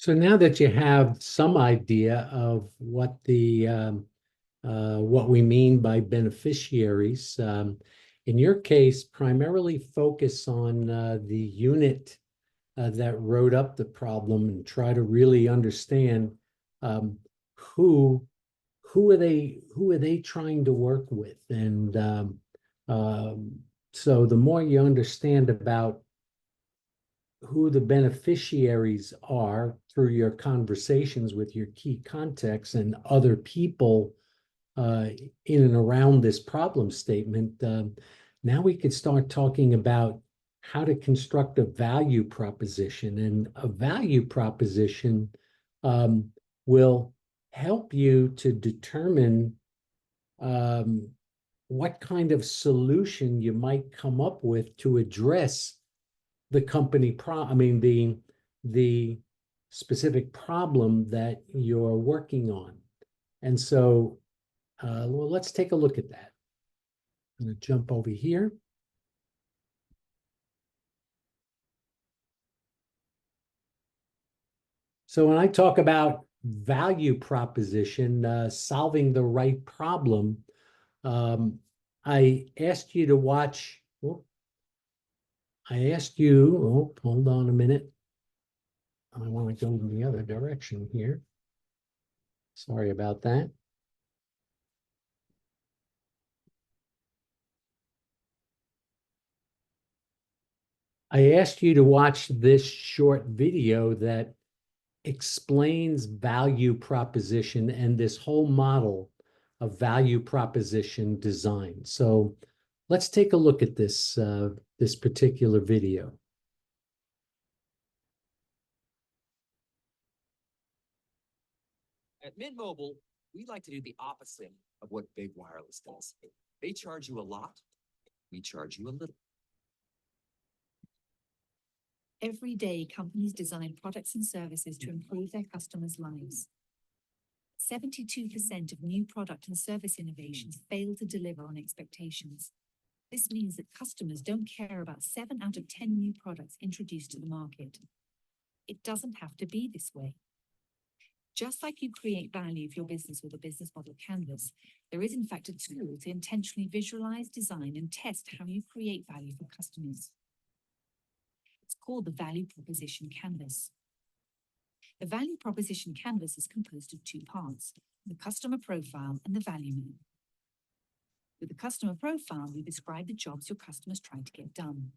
So now that you have some idea of what we mean by beneficiaries, in your case, primarily focus on the unit that wrote up the problem and try to really understand um, who who are they trying to work with, and um, so the more you understand about who the beneficiaries are through your conversations with your key contacts and other people uh, in and around this problem statement, now we could start talking about how to construct a value proposition. And a value proposition um, will help you to determine um, what kind of solution you might come up with to address the the specific problem that you're working on. And so, well, let's take a look at that. I'm going to jump over here. So when I talk about value proposition, solving the right problem, I asked you to watch. Oh, I asked you, oh, hold on a minute. I want to go in the other direction here. Sorry about that. I asked you to watch this short video that explains value proposition and this whole model of value proposition design. So let's take a look at this particular video. At Mint Mobile, we like to do the opposite of what big wireless does. They charge you a lot, we charge you a little. Every day, companies design products and services to improve their customers' lives. 72% of new product and service innovations fail to deliver on expectations. This means that customers don't care about 7 out of 10 new products introduced to the market. It doesn't have to be this way. Just like you create value for your business with a business model canvas, there is in fact a tool to intentionally visualize, design, and test how you create value for customers. It's called the Value Proposition Canvas. The Value Proposition Canvas is composed of 2 parts, the customer profile and the value map. With the customer profile, we describe the jobs your customers try to get done.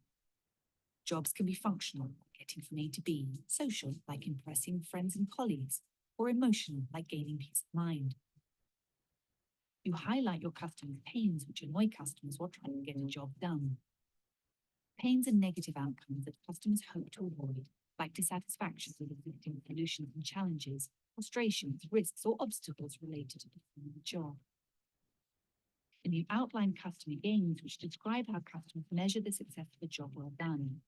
Jobs can be functional, getting from A to B, social, like impressing friends and colleagues, or emotional, like gaining peace of mind. You highlight your customers' pains, which annoy customers while trying to get a job done. Pains are negative outcomes that customers hope to avoid, like dissatisfaction with existing solutions and challenges, frustrations, risks, or obstacles related to performing the job. And you outline customer gains, which describe how customers measure the success of a job well done.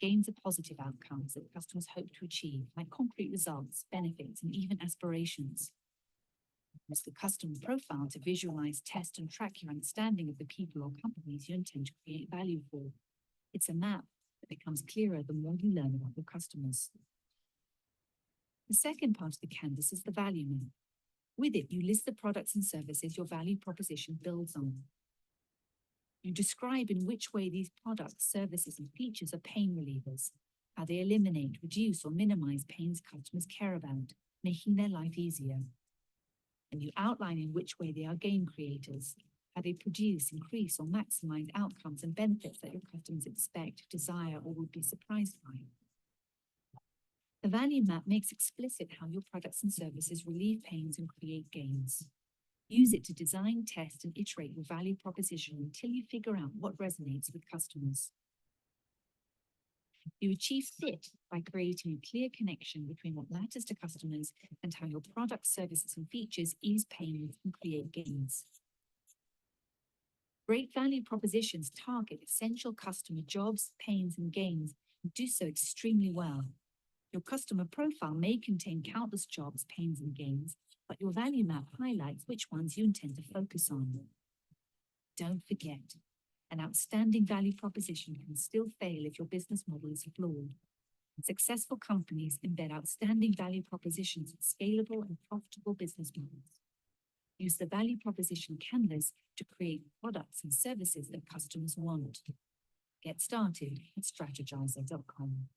Gains are positive outcomes that customers hope to achieve, like concrete results, benefits, and even aspirations. Use the customer profile to visualize, test, and track your understanding of the people or companies you intend to create value for. It's a map that becomes clearer the more you learn about your customers. The second part of the canvas is the value map. With it, you list the products and services your value proposition builds on. You describe in which way these products, services, and features are pain relievers, how they eliminate, reduce, or minimize pains customers care about, making their life easier. And you outline in which way they are gain creators, how they produce, increase, or maximize outcomes and benefits that your customers expect, desire, or would be surprised by. The value map makes explicit how your products and services relieve pains and create gains. Use it to design, test, and iterate your value proposition until you figure out what resonates with customers. You achieve fit by creating a clear connection between what matters to customers and how your products, services, and features ease pains and create gains. Great value propositions target essential customer jobs, pains, and gains, and do so extremely well. Your customer profile may contain countless jobs, pains, and gains, but your value map highlights which ones you intend to focus on. Don't forget, an outstanding value proposition can still fail if your business model is flawed. Successful companies embed outstanding value propositions in scalable and profitable business models. Use the value proposition canvas to create products and services that customers want. Get started at strategizer.com.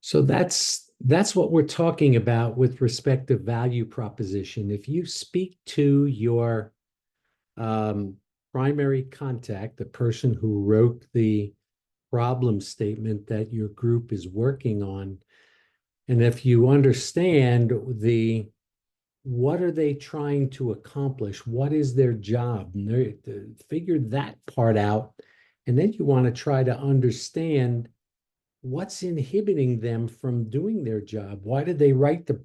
So that's what we're talking about with respect to value proposition. If you speak to your primary contact, the person who wrote the problem statement that your group is working on, and if you understand what are they trying to accomplish, what is their job, and they figure that part out, and then you want to try to understand what's inhibiting them from doing their job. Why did they write the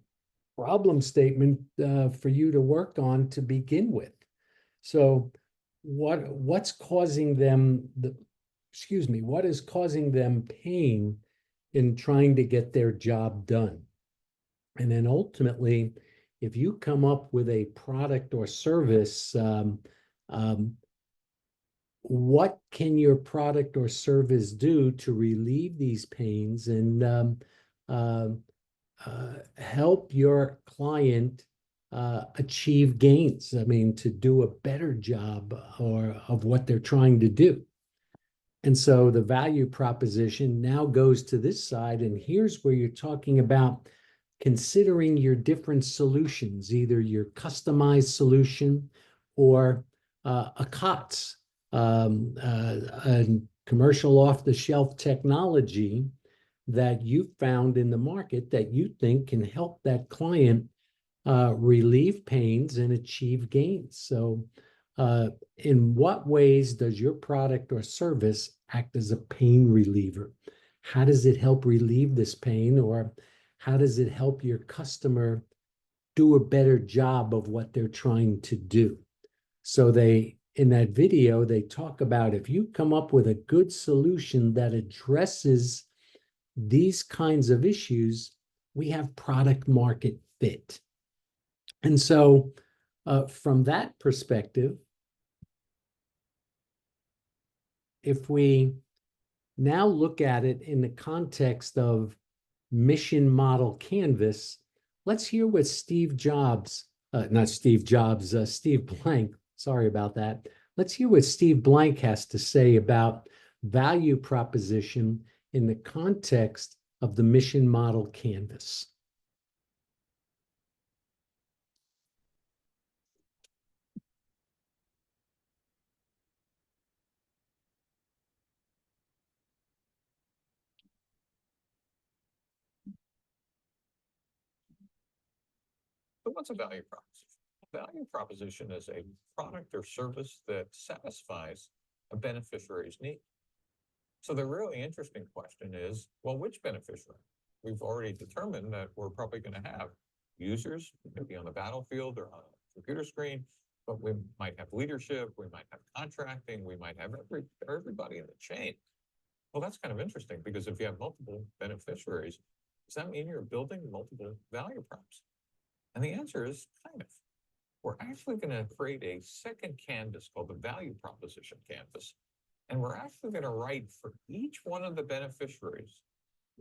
problem statement for you to work on to begin with? So what's causing them what is causing them pain in trying to get their job done? And then ultimately, if you come up with a product or service, what can your product or service do to relieve these pains and help your client achieve gains? I mean, to do a better job of what they're trying to do. And so the value proposition now goes to this side, and here's where you're talking about considering your different solutions, either your customized solution or a COTS, a commercial off-the-shelf technology that you found in the market that you think can help that client relieve pains and achieve gains. So in what ways does your product or service act as a pain reliever? How does it help relieve this pain, or how does it help your customer do a better job of what they're trying to do? So in that video, they talk about if you come up with a good solution that addresses these kinds of issues, we have product market fit. And so from that perspective, if we now look at it in the context of mission model canvas, let's hear what Steve Blank, sorry about that. Let's hear what Steve Blank has to say about value proposition in the context of the mission model canvas. So what's a value proposition? A value proposition is a product or service that satisfies a beneficiary's need. So the really interesting question is, well, which beneficiary? We've already determined that we're probably going to have users, maybe on the battlefield or on a computer screen, but we might have leadership, we might have contracting, we might have everybody in the chain. Well, that's kind of interesting, because if you have multiple beneficiaries, does that mean you're building multiple value props? And the answer is kind of. We're actually going to create a second canvas called the value proposition canvas. And we're actually going to write for each one of the beneficiaries.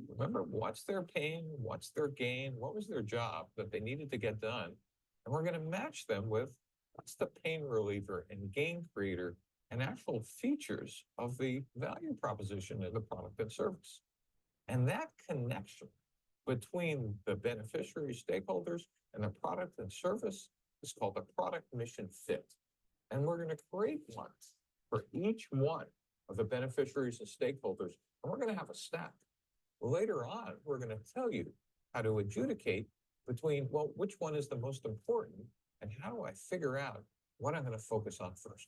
Remember, what's their pain? What's their gain? What was their job that they needed to get done? And we're going to match them with what's the pain reliever and gain creator and actual features of the value proposition in the product and service. And that connection between the beneficiary stakeholders and the product and service is called the product mission fit. And we're going to create one for each one of the beneficiaries and stakeholders, and we're going to have a stack. Later on, we're going to tell you how to adjudicate between, well, which one is the most important, and how do I figure out what I'm going to focus on first.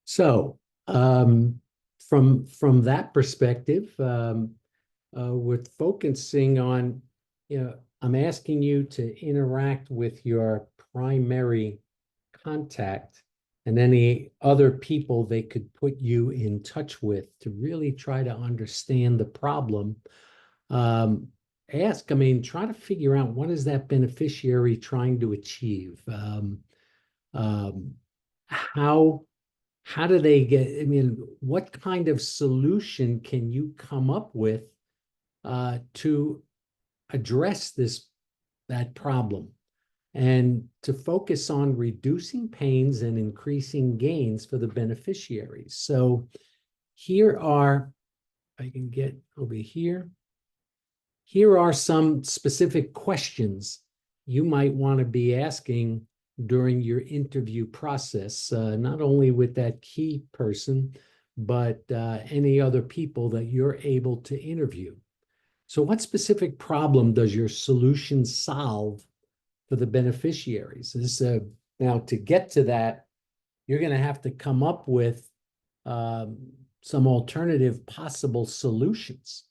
So from that perspective, with focusing on, I'm asking you to interact with your primary contact and any other people they could put you in touch with to really try to understand the problem. Ask, I mean, try to figure out what is that beneficiary trying to achieve? Um, how do they get, I mean, what kind of solution can you come up with to address that problem? And to focus on reducing pains and increasing gains for the beneficiaries. So here are, I can get over here. Here are some specific questions you might want to be asking during your interview process, not only with that key person, but any other people that you're able to interview. So what specific problem does your solution solve for the beneficiaries? Now, to get to that, you're going to have to come up with some alternative possible solutions.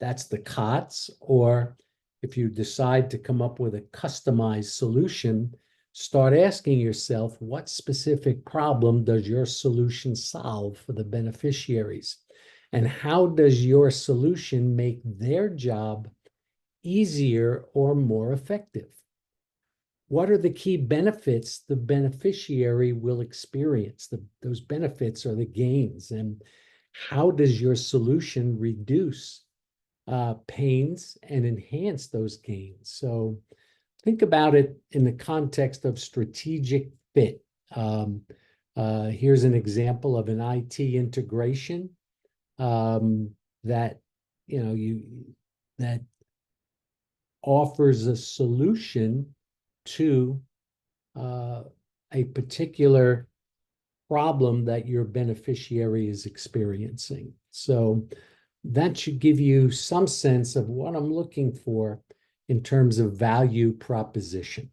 That's the COTS, or if you decide to come up with a customized solution, start asking yourself, what specific problem does your solution solve for the beneficiaries? And how does your solution make their job easier or more effective? What are the key benefits the beneficiary will experience? Those benefits are the gains. And how does your solution reduce pains and enhance those gains? So think about it in the context of strategic fit. Here's an example of an IT integration that that offers a solution to a particular problem that your beneficiary is experiencing. So that should give you some sense of what I'm looking for in terms of value proposition.